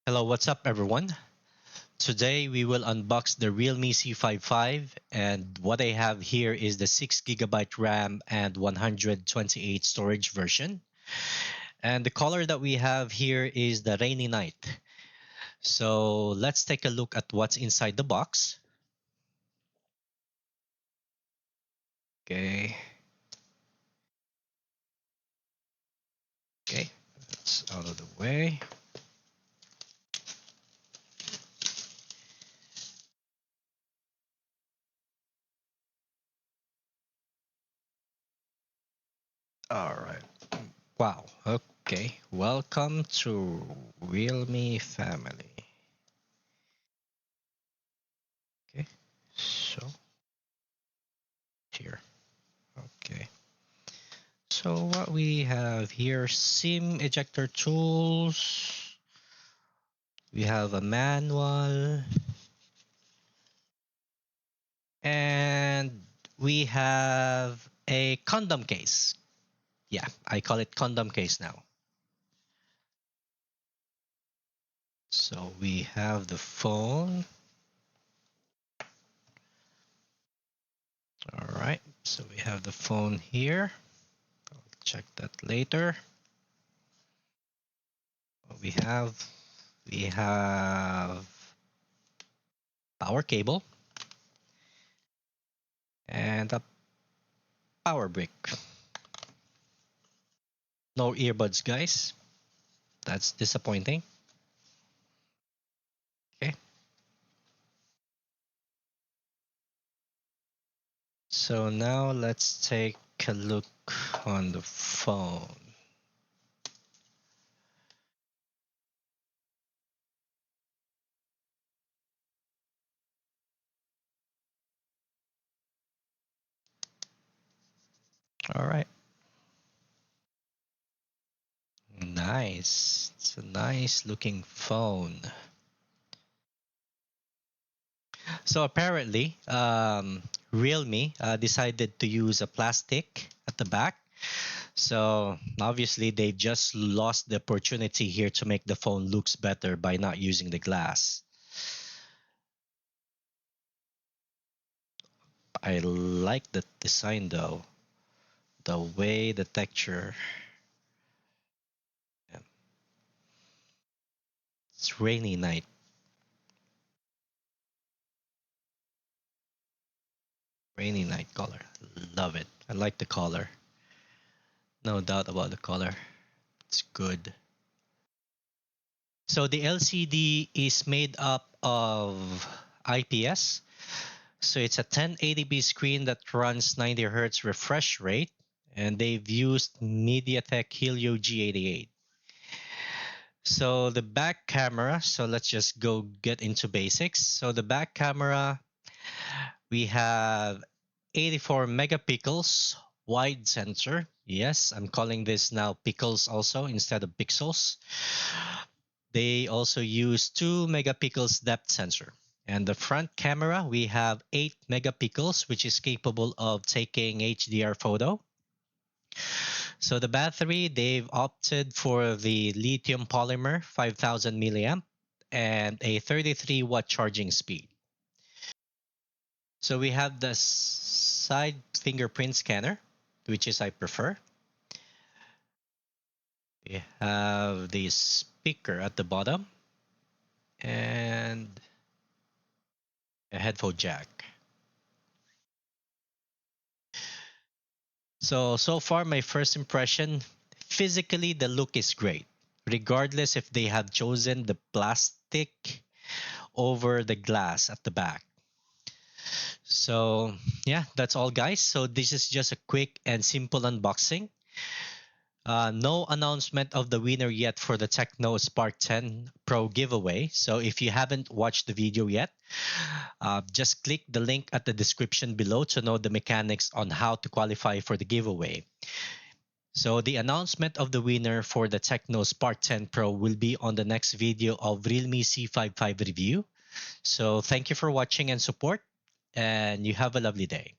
Hello, what's up everyone? Today we will unbox the Realme C55, and what I have here is the 6 GB RAM and 128 storage version. And the color that we have here is the Rainy Night. So let's take a look at what's inside the box. Okay. Okay, that's out of the way. All right. Wow. Okay. Welcome to Realme family. Okay. So here. Okay. So what we have here, SIM ejector tools. We have a manual. And we have a condom case. Yeah, I call it condom case now. So we have the phone. All right, so we have the phone here. I'll check that later. What we have power cable and a power brick. No earbuds, guys. That's disappointing. Okay. So now let's take a look on the phone. All right. Nice. It's a nice looking phone. So apparently, Realme decided to use a plastic at the back. So obviously, they just lost the opportunity here to make the phone looks better by not using the glass. I like the design though, the way the texture. Yeah. It's rainy night. Rainy night color. Love it. I like the color. No doubt about the color. It's good. So the LCD is made up of IPS. So it's a 1080p screen that runs 90 Hz refresh rate, and they've used MediaTek Helio G88. So the back camera, so let's just go get into basics. So the back camera, we have 84 megapixels wide sensor. Yes, I'm calling this now pixels also instead of pixels. They also use 2 megapixels depth sensor. And the front camera, we have 8 megapixels, which is capable of taking HDR photo. So the battery, they've opted for the lithium polymer 5000 milliamp and a 33 watt charging speed. So we have the side fingerprint scanner, which is I prefer. We have the speaker at the bottom and a headphone jack. So far my first impression, physically the look is great, regardless if they have chosen the plastic over the glass at the back. So yeah, that's all guys. So this is just a quick and simple unboxing. No announcement of the winner yet for the Tecno Spark 10 Pro giveaway. So if you haven't watched the video yet, just click the link at the description below to know the mechanics on how to qualify for the giveaway. So the announcement of the winner for the Tecno Spark 10 Pro will be on the next video of Realme C55 review. So thank you for watching and support, and you have a lovely day.